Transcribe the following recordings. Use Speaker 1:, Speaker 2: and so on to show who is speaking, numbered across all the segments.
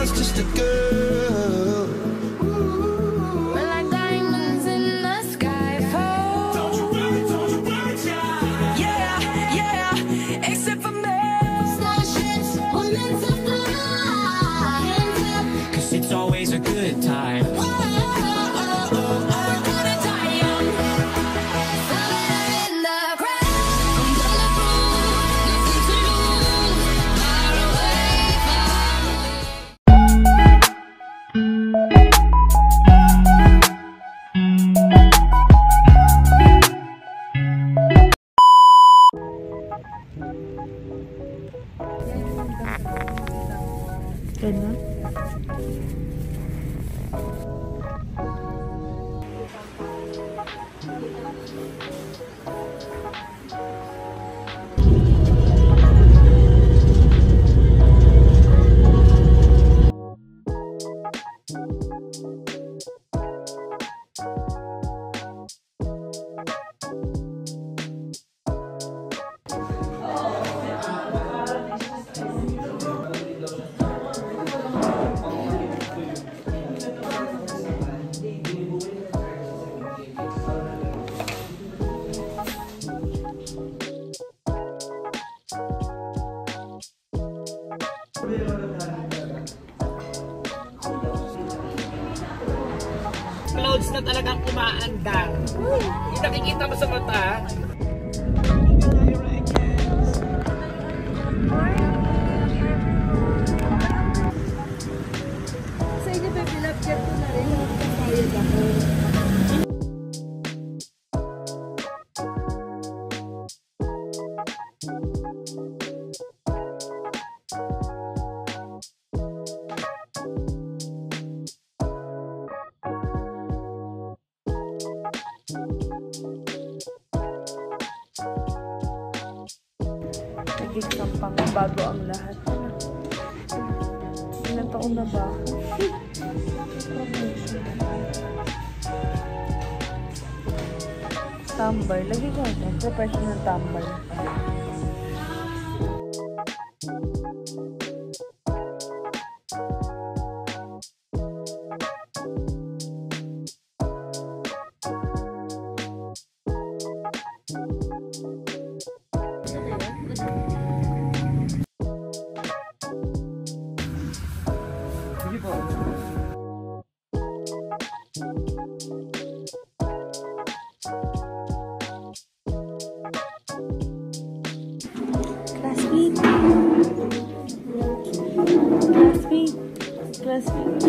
Speaker 1: was just a girl.
Speaker 2: We're like diamonds in the sky. Fall.
Speaker 1: Don't you worry, child.
Speaker 2: Yeah, yeah, except for me. Starships were meant to fly.
Speaker 1: Cause it's always a good time.
Speaker 3: Ganda.
Speaker 4: Clouds na talagang umaandar. Yung nakikita mo sa mata.
Speaker 3: Sa inyo ba pinapchat ko na rin yung pagkayad ako? Nagiging pang bago ang lahat. Ilang taon na ba? Tumbler. Lagi ko ito. Professional tumbler. Classmate. Classmate. Classmate.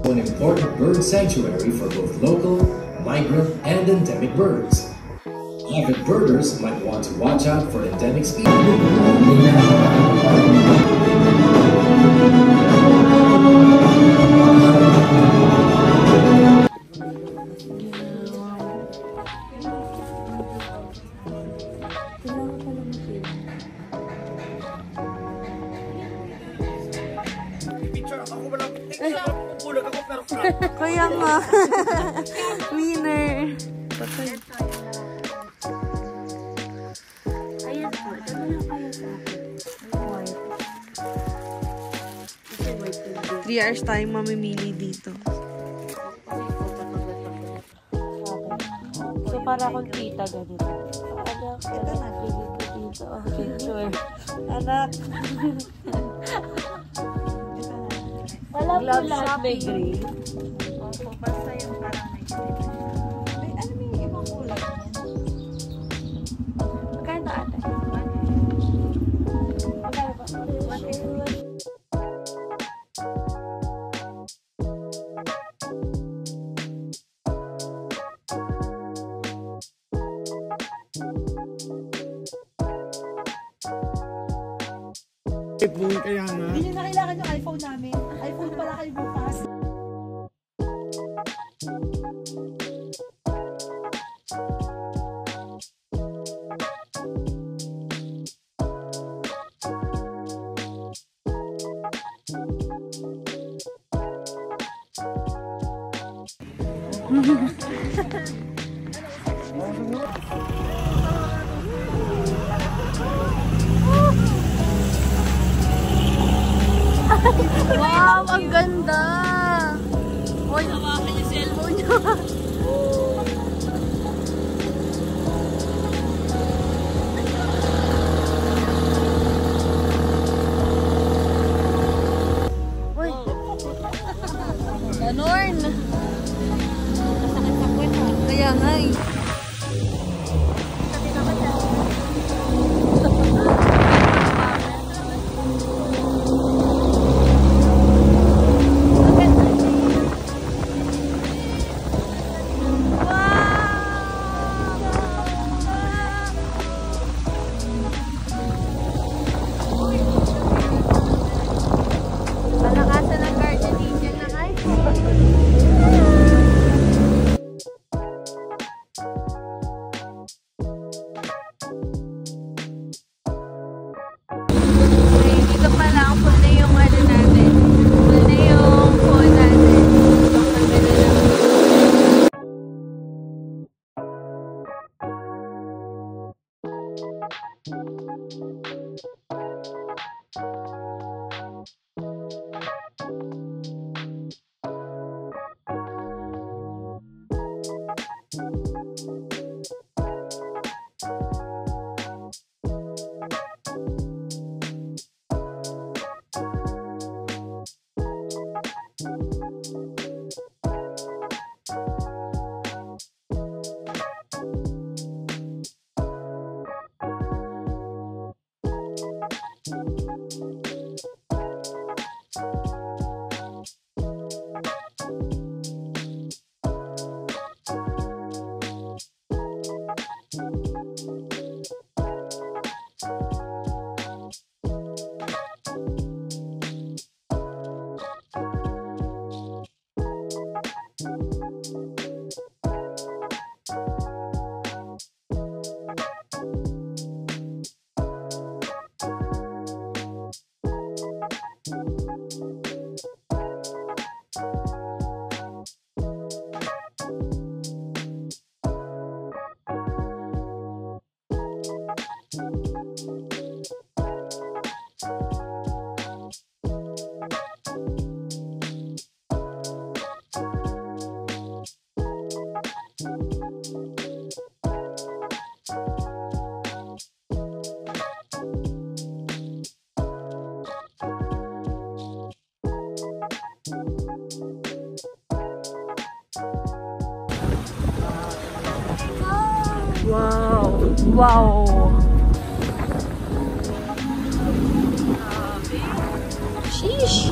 Speaker 5: An important bird sanctuary for both local, migrant, and endemic birds. Avid birders might want to watch out for endemic species.
Speaker 3: Kaya nga. Winner. Patay.
Speaker 6: Ayan po. Ito na lang kayo sa akin. White. Kasi white yung
Speaker 3: 3 hours tayong mamimili dito.
Speaker 6: So, para akong tita ganito. Anak, ito na. Pili ko dito. Oh, picture. Anak. Wala po lahat may green.
Speaker 7: Opo, basta yung parang may green. May ano may ibang kulay?
Speaker 6: Magkano ate? Magkano ba? 150.
Speaker 4: Kaya nga.
Speaker 7: Hindi nyo na kailangan yung iPhone namin. iPhone pala kayo bukas.
Speaker 6: Wow, ang ganda! Uy, hawakan yung cellphone niya. Uy! Ganorn! Kaya nga eh. Palakasan ng guardian angel na guys. Okay, dito pala ang full na yung ano natin. Full na yung phone natin. Ang ganda lang. Wow! Wow! Sheesh!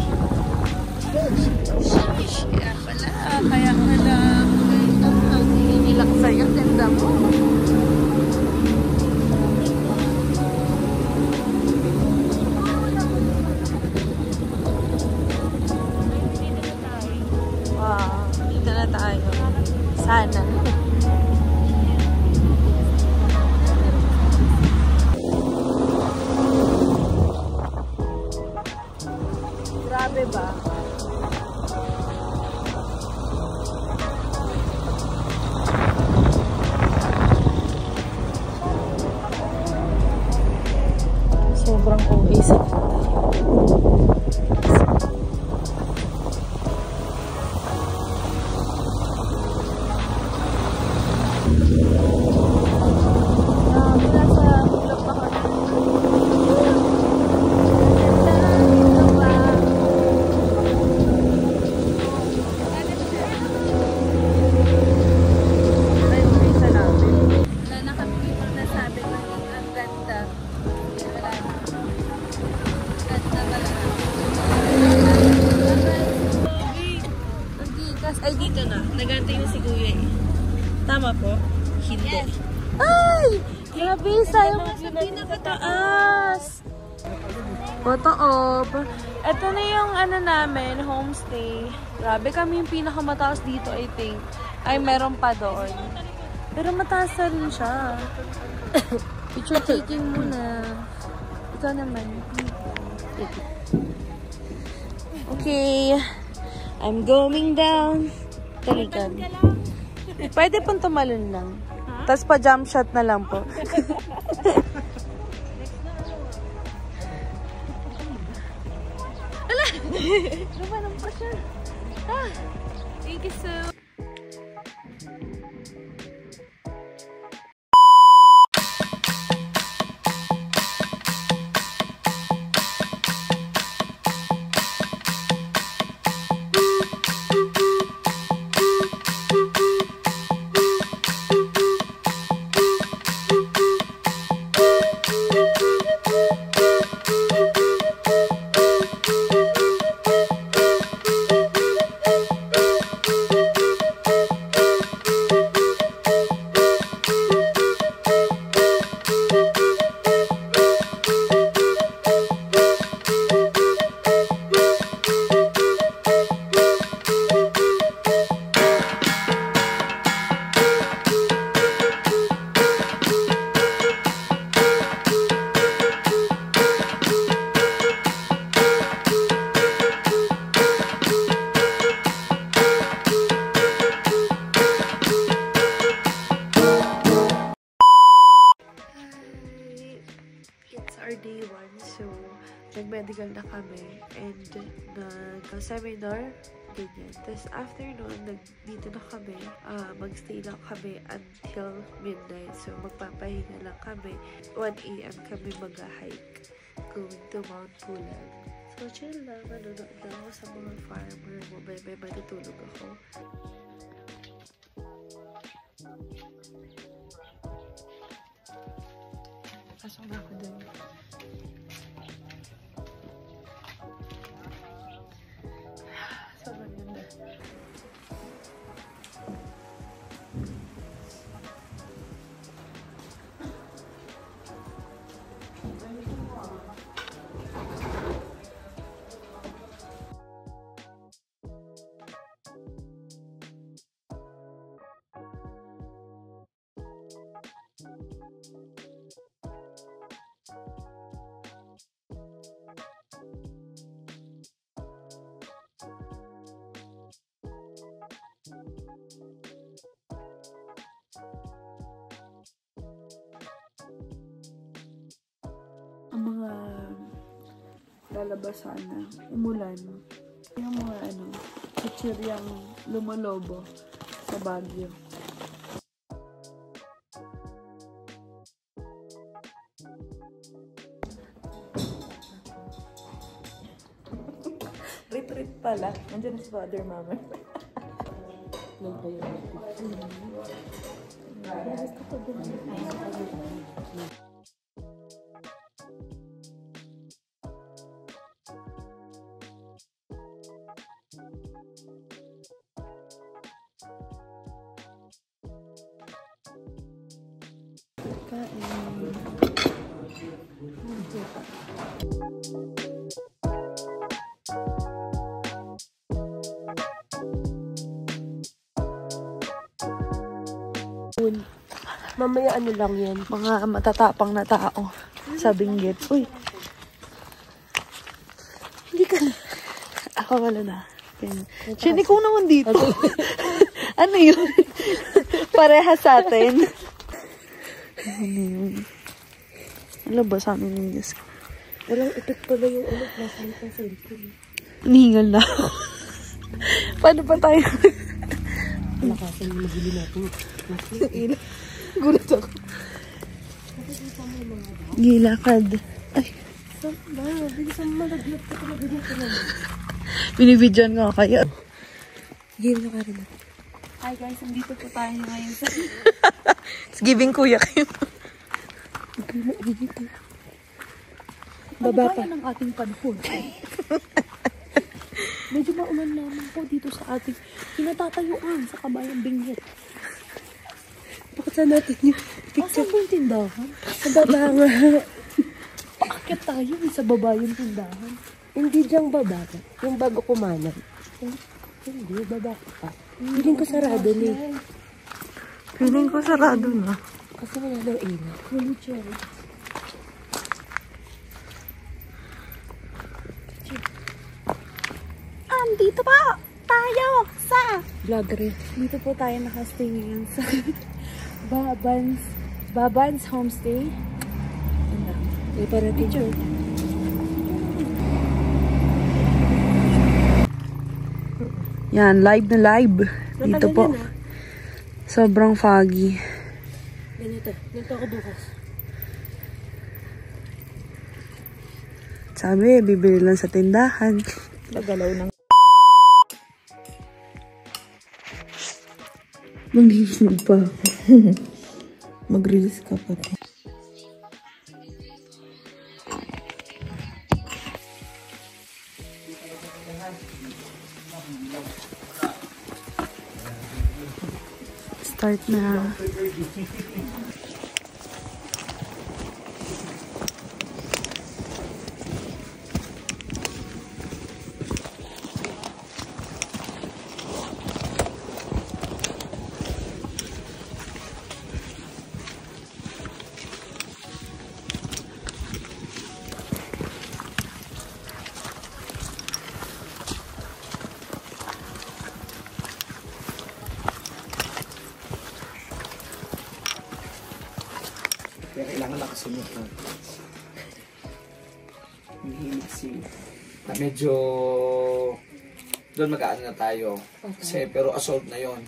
Speaker 6: Sheesh! Kaya pala hinilak sa'yo, tenda mo. Wow! Dito na tayo. Sana. Grabe ba? Sobrang OA sa tayo. Ay, dito na. Nagantay na si Kuya eh. Tama po? Hindi. Yes. Ay! Grabe, sayang sa pinakataas. Photo op. Ito na yung ano namin, homestay. Grabe, kami yung pinakamataas dito, I think. Ay, meron pa doon. Pero mataas na rin siya. Picture taking muna. Ikaw naman. Okay. I'm going down. Talikan. Pwede pong tumalon lang. Tapos pa jump shot na lang po. Ala! Lumanong pa siya. Ah, thank you so much. Day 1, so nag-medical na kami and nag-seminar, ganyan. Tapos after nun, dito na kami, mag-stay lang kami until midnight. So magpapahinga lang kami. 1 AM kami mag-hike going to Mount Pulag. So chill lang, nanonood lang ako sa mga farmer. May matutulog ako. Pasok na ako doon. Sobrang ganda. Ang mga lalabasan na umulan, yung mga chichiryang lumalobo sa Baguio. Rip-rip pala. Nandiyan si Father Mama.
Speaker 3: Mamaya ano lang yan.
Speaker 6: Mga matatapang na tao sa Benguet. Uy. Hindi ka na. Ako wala na. Shin, ikaw naman dito. Ano yun? Parehas sa atin. Ano yun? Ano ba sa amin yung Diyos ko?
Speaker 3: Walang itik pa ba yung ulit? Nasaan pa sa cellphone?
Speaker 6: Hinihingal na ako. Paano pa tayo?
Speaker 3: Lakasan yung nabili natin.
Speaker 6: Gulat ako. Gilakad. Ay.
Speaker 3: Saan ba? Bilisang malaglag ka talaga dito naman.
Speaker 6: Binibidyan nga kayo.
Speaker 3: Game na ka rin.
Speaker 7: Hi guys, nandito po tayo ngayon sa...
Speaker 6: It's giving kuya kayo.
Speaker 3: Baba pa ng ating panahon. Medyo maulan naman po dito sa ating kinatatayuan sa Kabayang Benguet. Bakit saan natin yung picture? Asan po yung tindahan? Sa baba nga. Paakyat tayo sa baba yung tindahan. Hindi diyang baba. Yung bago kumanan. Hindi, baba pa. Feeling ko sarado na eh.
Speaker 6: Feeling ko sarado na.
Speaker 3: Kasi wala daw ilaw. Huli cherry.
Speaker 6: Andito pa tayo
Speaker 3: tayo sa vlogger. Dito po tayo nakastay ngayon sa Baban's Homestay. May parating po. Yan, live na live. Dito po. Sobrang foggy. Ganito ako bukas. Sabi, bibili lang sa tindahan. Pagalaw ng... Mag-release pa ako. Mag-release ka pa. Start na.
Speaker 4: Kaya kailangan nakasunod na. Hihilig si... Na medyo... Doon mag-aano na tayo. Kasi, pero assault na yon.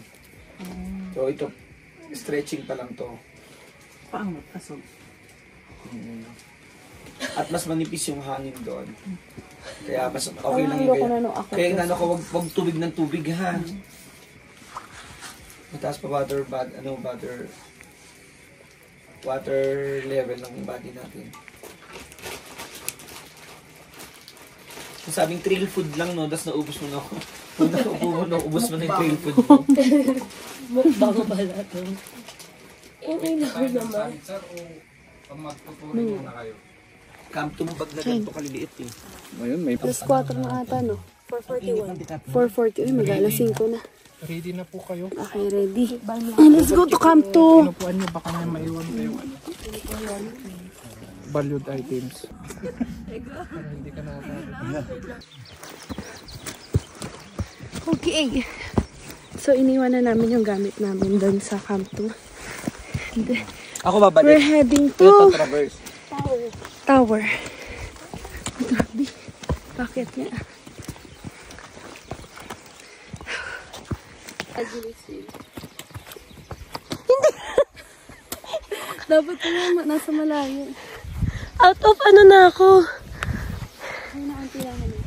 Speaker 4: So ito, stretching pa lang to.
Speaker 3: Paano assault?
Speaker 4: At mas manipis yung hangin doon. Kaya mas okay lang yung ganyan. Kaya nga wag tubig ng tubig ha. Mataas pa water level ng body natin. Sabing trail food lang, no? Tapos naubos mo na ako. Ubos mo na yung trail food mo.
Speaker 3: Mukbang pala ito. Okay na ako naman.
Speaker 4: Camp to mo bag na ganito kaliliit eh.
Speaker 8: Ayun, may
Speaker 3: Plus 4 na ata, no? 4:41. 4:40. Uy, mag-alas 5 na.
Speaker 8: ready na po kayo.
Speaker 3: Okay, ready. Let's go to Camp 2.
Speaker 8: Pinupuan nyo, baka may maiwan kayo. Valued items. Para hindi ka nakakagod.
Speaker 3: Okay. So, iniwan na namin yung gamit namin doon sa Camp 2.
Speaker 4: Ako babalik.
Speaker 3: We're heading to
Speaker 4: Traverse.
Speaker 3: Tower. Grabe. Bakit niya? Hindi. Dapat na nasa malayo.
Speaker 6: Out of ano na ako.
Speaker 3: Ay, naunti lang naman.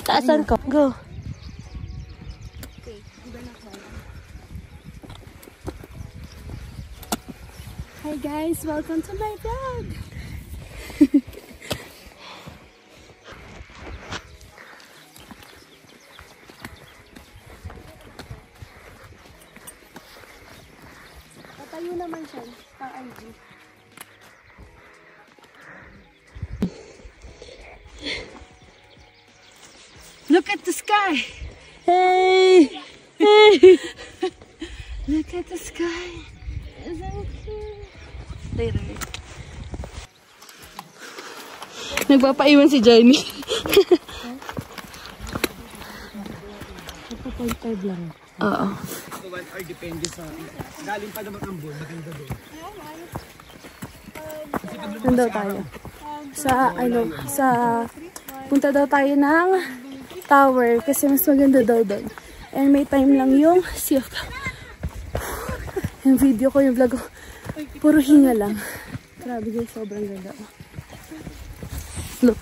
Speaker 6: Taasan ko. Go.
Speaker 3: Hi guys, welcome to my vlog. Patayo naman siya, pang IG. Look at the sky.
Speaker 6: Hey! Hey!
Speaker 3: Look at the sky. Isn't it cute? Later. Nagpapaiwan si Jenny. 2.5 lang. Oo.
Speaker 4: 1 hour depende sa... Galing pa naman ang bull, maganda doon.
Speaker 3: Nandun tayo. Punta daw tayo ng tower kasi mas maganda daw doon. And may time lang yung yung video ko, yung vlog ko, puro hinga lang. Grabe guys, sobrang ganda. Look.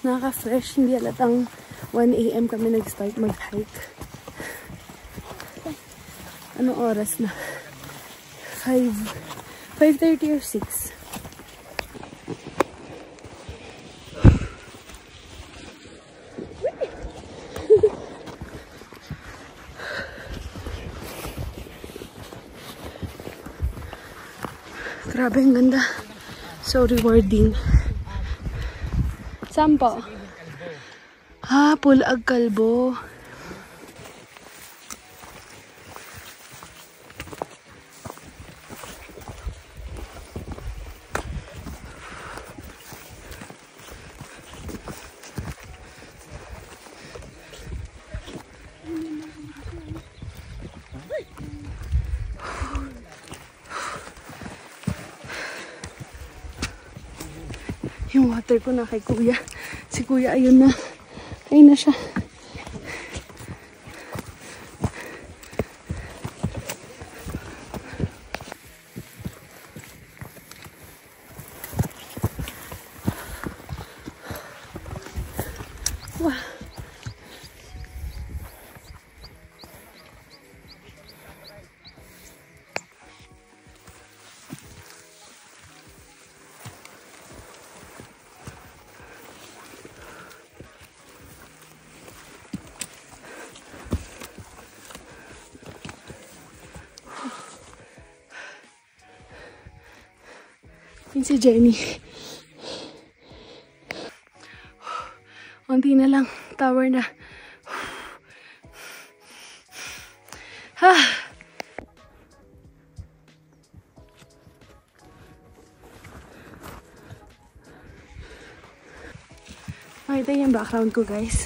Speaker 3: Nakaka-fresh, hindi alatang 1 AM kami nag-start mag-hike. Anong oras na? 5:30 or 6. Grabe, ang ganda. So rewarding. Sampo. Pulag Kalbo.
Speaker 6: yung water ko na kay kuya. Si kuya, ayun na. Ayun na siya. Wow. Yun si Jenny. Unti na lang. Tower na. Makita yung background ko, guys.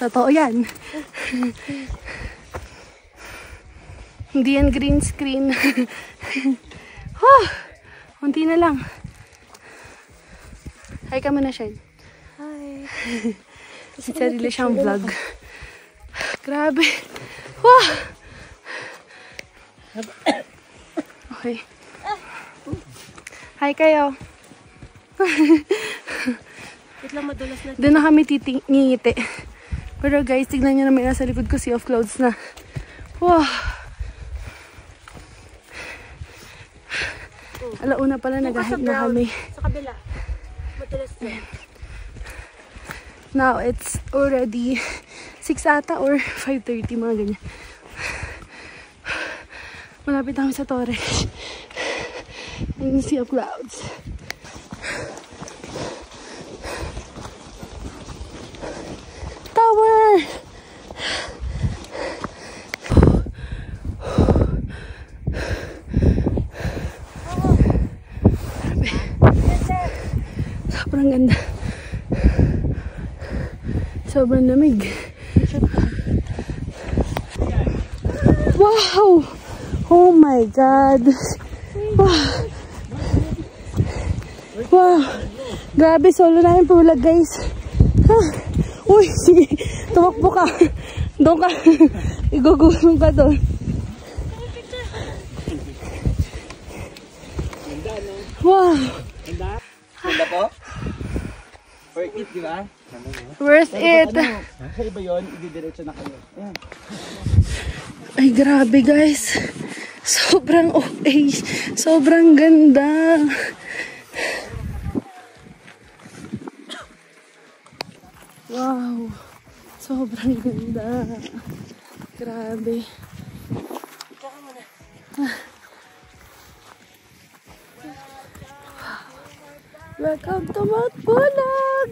Speaker 6: Totoo yan. Hindi yan green screen. Unti na lang. Hi ka muna, Shen.
Speaker 3: Hi.
Speaker 6: Sarili siyang vlog. Grabe. Wow. Okay. Hi kayo.
Speaker 3: Wait lang, madulas na.
Speaker 6: Doon na kami ngingiti. Pero guys, tignan nyo naman nasa likod ko, sea of clouds na. Wow. Alauna pala, nag-hike na kami.
Speaker 3: Sa kabila. Madulas na.
Speaker 6: Now, it's already 6 ata or 5:30, mga ganyan. Malapit namin sa Torres. And sea of clouds. Tower! Sobrang ganda. Sobrang lamig. Wow! Oh my God! Wow! Wow! Grabe, solo namin pulag, guys. Uy, sige. Tumakbo ka. Doon ka. Igugulong ka doon. Wow!
Speaker 4: Ganda po? Worth it, di ba?
Speaker 6: Worth it.
Speaker 4: Sa iba yun, ididiretso na kayo. Ayan.
Speaker 6: Ay, grabe, guys. Sobrang okay. Sobrang ganda. Wow. Sobrang ganda. Grabe. Welcome to Mount Pulag!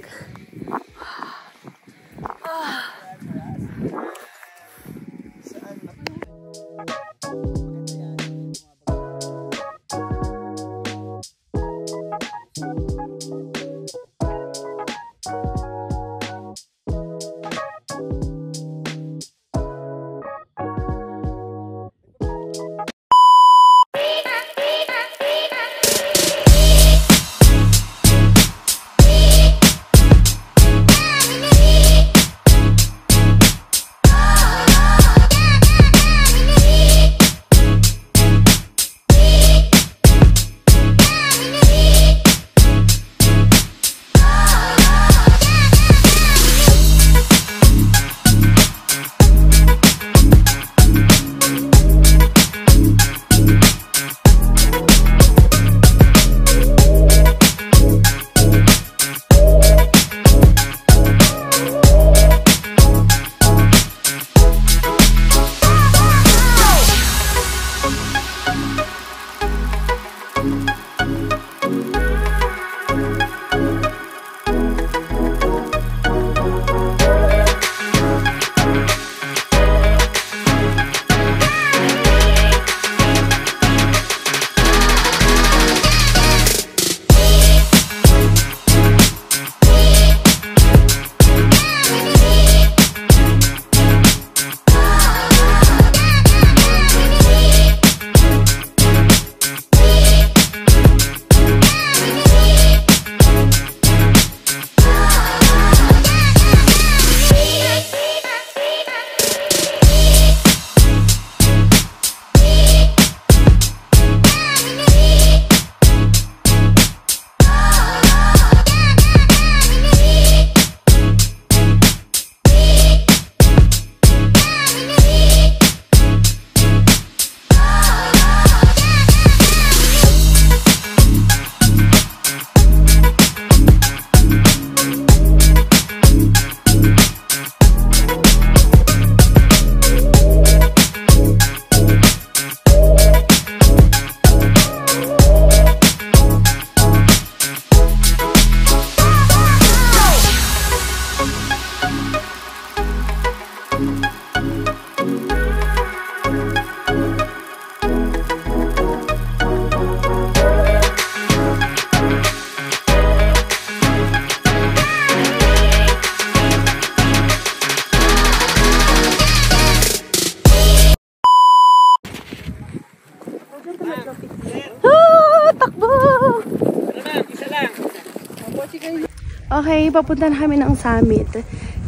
Speaker 6: Okay, papunta na kami ng summit.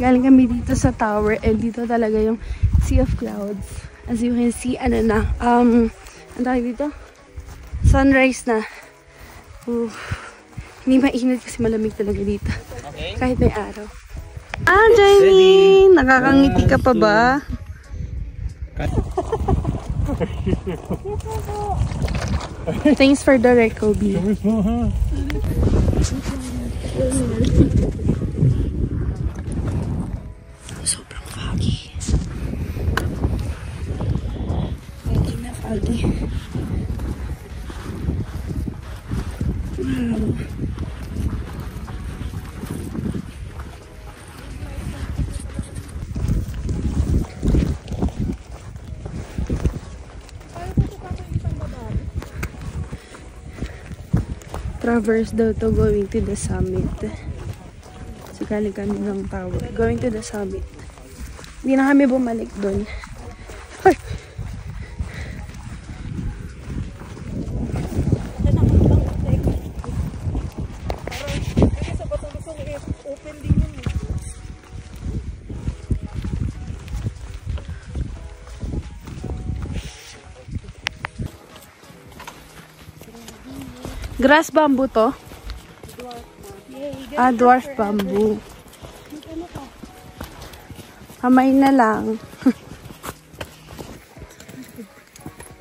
Speaker 6: Galing kami dito sa tower and dito talaga yung sea of clouds. As you can see, ano na, ang tawag dito? Sunrise na. Hindi mainit kasi malamig talaga dito. Okay. Kahit may araw. Jamie! Nakakangiti ka pa ba? Thanks for the Recoby. Sobrang foggy. Medyo na foggy. Wow. Traverse daw to going to the summit. So, galing kami ng tower. Going to the summit. Hindi na kami bumalik doon. Ay! Grass bamboo to? Dwarf bamboo. Kamay na lang.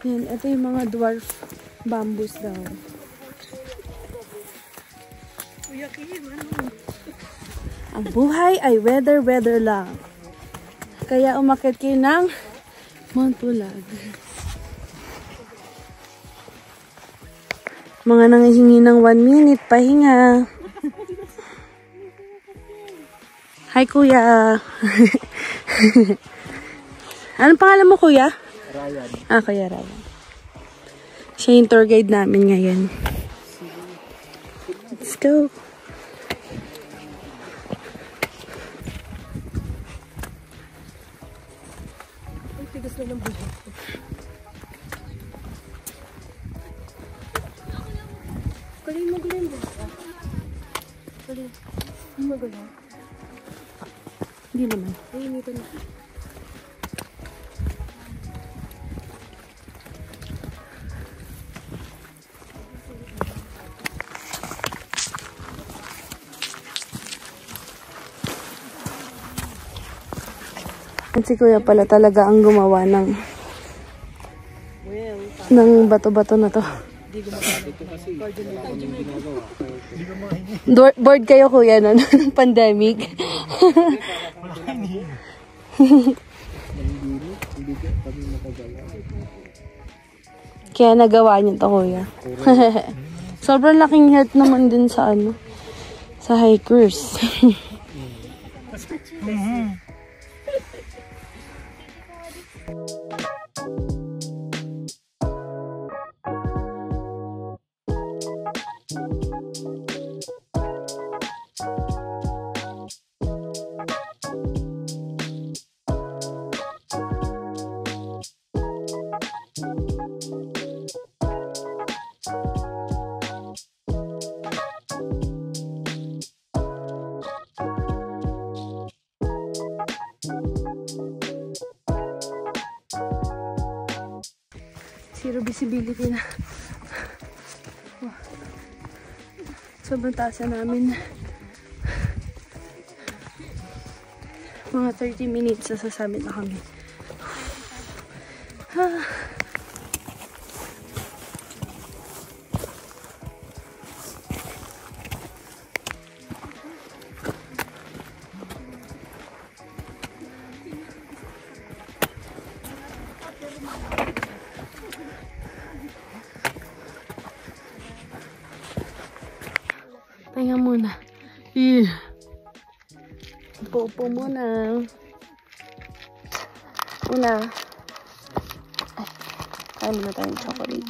Speaker 6: Yan, ito yung mga dwarf bamboos daw. Ang buhay ay weather lang. Kaya umakyat kayo ng Mount Pulag. Mga nangihingi ng 1 minute, pahinga. Hi, kuya. Anong pangalan mo, kuya?
Speaker 8: Ryan.
Speaker 6: Kuya Ryan. Siya yung tour guide namin ngayon. Let's go.
Speaker 3: Ay, tigas na ng buhay. Galing mo, galing mo. Galing. Hindi mo galing.
Speaker 6: Hindi naman.
Speaker 3: Ay, hindi ko na.
Speaker 6: Si kuya pala talaga ang gumawa ng bato-bato na to. Bored kayo kuya no? Ng pandemic. Kaya nagawa niyo to kuya. Sobrang laking help naman din sa sa hikers. Zero visibility na. Wow. Sobrang taas na namin. Mga 30 minutes sa summit na kami. Pahinga muna. Upo muna. Ay, kain muna tayong chocolate.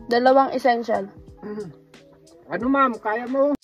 Speaker 6: Dalawang essential.
Speaker 8: Ano ma'am, kaya mo?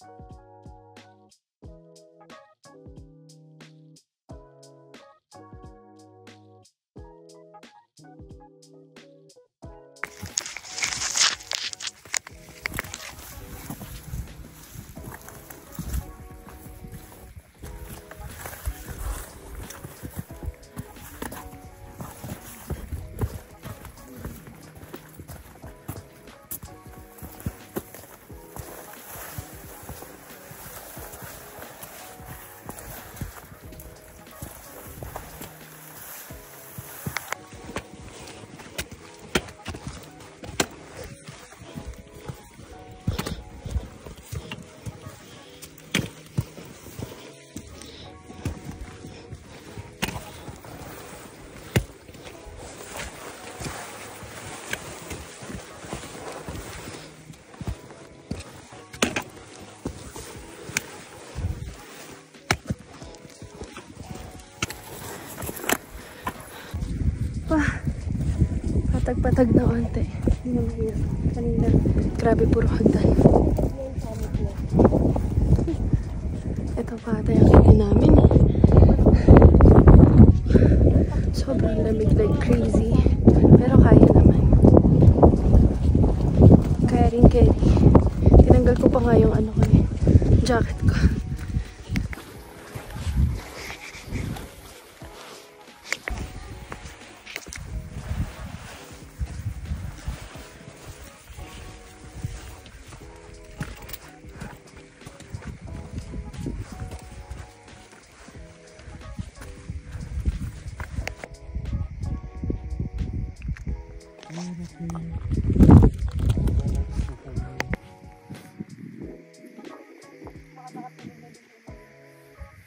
Speaker 6: Patag-patag na onte. Kanina. Grabe, puro hagdan. Ito pa ata yung kaya namin eh. Sobrang lamig, like crazy. Pero kaya naman. Kaya rin carry. Tinanggal ko pa nga yung ano ko eh, jacket ko.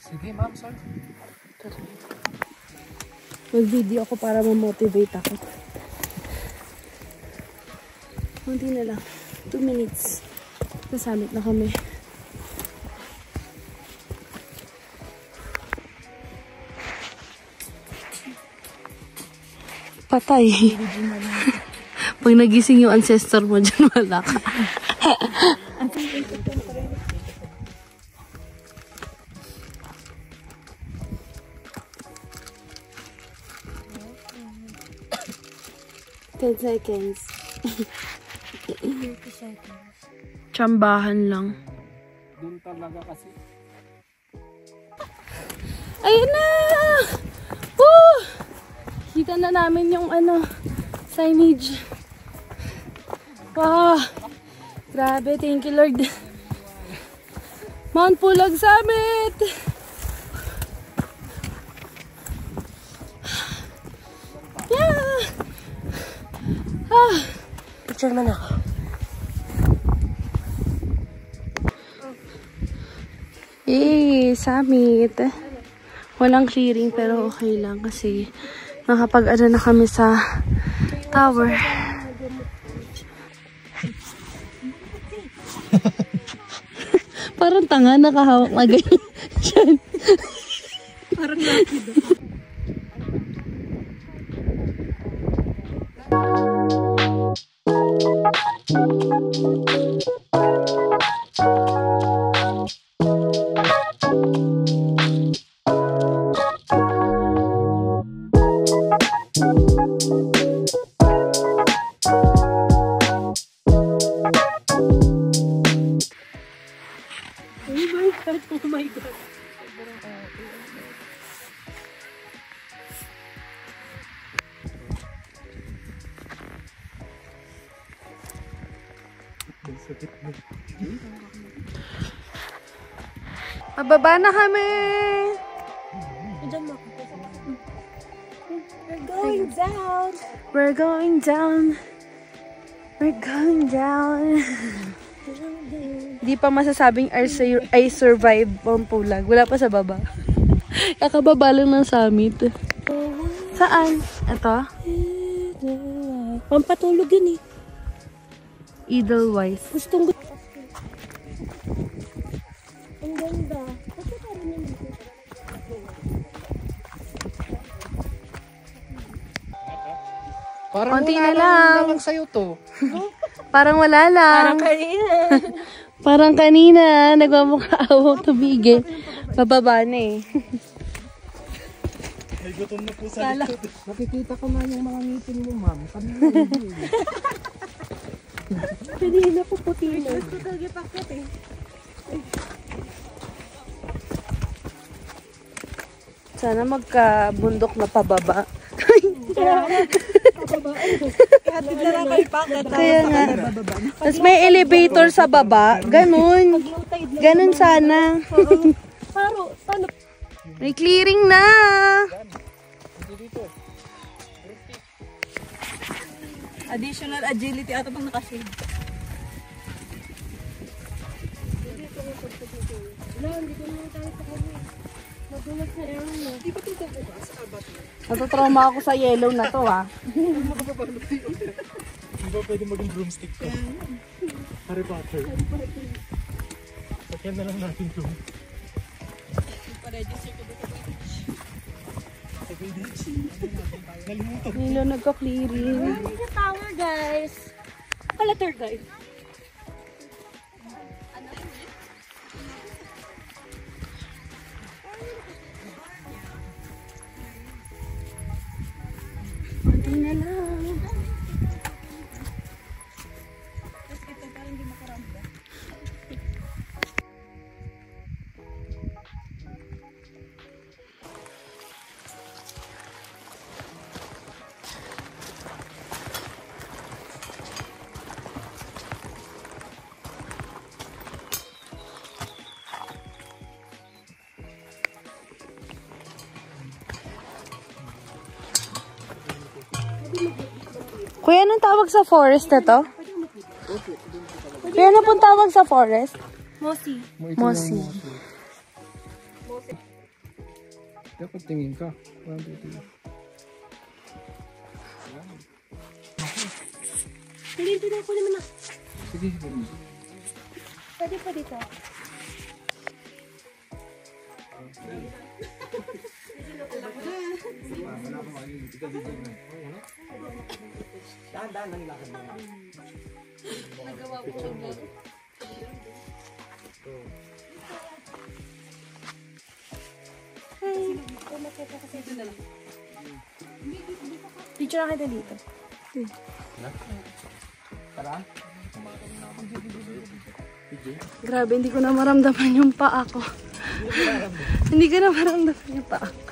Speaker 4: Sige, ma'am, sir.
Speaker 6: Mag-video ako para ma-motivate ako. Kunti na lang. 2 minutes. Nasamit na kami. Patay. Pag nagising yung ancestor mo dyan, wala ka. Ten seconds. 30 seconds. Tsambahan lang.
Speaker 8: Doon talaga kasi.
Speaker 6: Ayun na! Woo! Kita na namin yung ano, signage. Wow! Grabe, thank you Lord. Mount Pulag Summit! Yeah! Ah!
Speaker 3: Picture man ako.
Speaker 6: Summit. Walang clearing pero okay lang kasi nakapag-ano na kami sa tower. Parang tanga, nakahawak na ganyan. Parang lucky daw. Oh my God. Pababa na kami!
Speaker 3: We're going down!
Speaker 6: We're going down! We're going down! Di pa masasabing I survive Mount Pulag. Wala pa sa baba. Kakababa lang ng summit. Saan? Ito?
Speaker 3: Pampatulog yun eh.
Speaker 6: Edelweiss.
Speaker 3: Gustong ang ganda. Kasi parang nandito.
Speaker 8: Parang
Speaker 6: konti
Speaker 8: wala
Speaker 6: na lang.
Speaker 8: lang sa'yo to.
Speaker 6: Parang wala lang.
Speaker 3: Parang kanina.
Speaker 6: Parang kanina. Nagmamukhaawang tumigil. Bababa na eh.
Speaker 8: May gutom na po sa likod. Nakikita ko na yung mga ngipin mo, ma'am. Kami na hindi.
Speaker 3: Kanina po puti na.
Speaker 7: Gusto talaga pakit eh.
Speaker 6: Sana magkabundok na pababa.
Speaker 7: Hatid na lang kayo pakit.
Speaker 6: Kaya nga. Tapos may elevator sa baba. Ganun. Ganun sana.
Speaker 3: Paro, paano?
Speaker 6: May clearing na.
Speaker 7: Additional agility ata pang nakashade.
Speaker 6: Natutrauma ako sa yellow na to ah.
Speaker 8: Di ba pwede maging broomstick ka? Harry Potter. Sakyan na lang natin to.
Speaker 3: Nilo nagka-clearing.
Speaker 6: Yung tower, guys.
Speaker 3: Pala tour guide. Konti na lang.
Speaker 6: Kuya, anong tawag sa forest na to? Kuya, ano pong tawag sa forest?
Speaker 3: Mosi.
Speaker 6: Mosi.
Speaker 8: Dapat tingin ka. 1, 2, 3.
Speaker 3: Hindi na ako naman na.
Speaker 8: Sige, sige.
Speaker 3: Pwede pa dito.
Speaker 6: Picture na kita dito. Grabe, hindi ko na maramdaman yung paa ko. Hindi ko na maramdaman yung paa ko.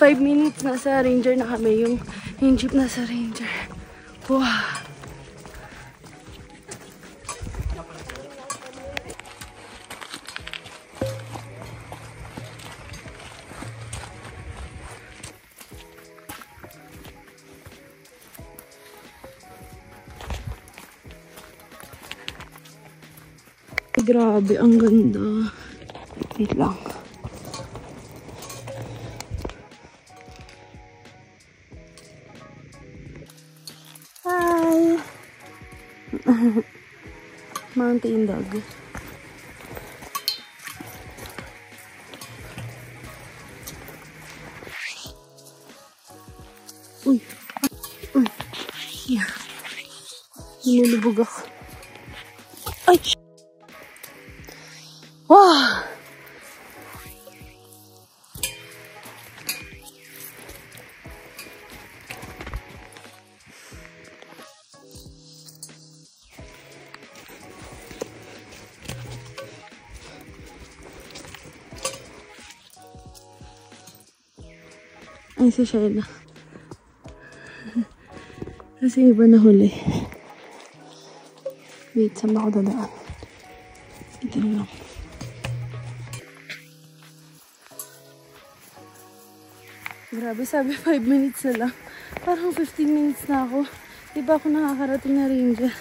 Speaker 6: 5 minutes nasa ranger na kami. Yung jeep nasa ranger. Wow. Grabe, ang ganda. Wait lang. Hi! Mountain dog. Uy! Uy! Yeah. Nilulubog ako. Ay! Wow! Ay, si Shayla. Kasi iba na huli. Wait, saan ba ako dadaan? Ito na lang. Grabe, sabi 5 minutes na lang. Parang 15 minutes na ako. Di ba ako nakakarating na ranger?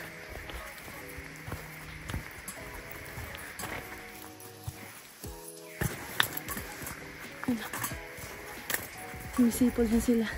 Speaker 6: Sumisipol na sila.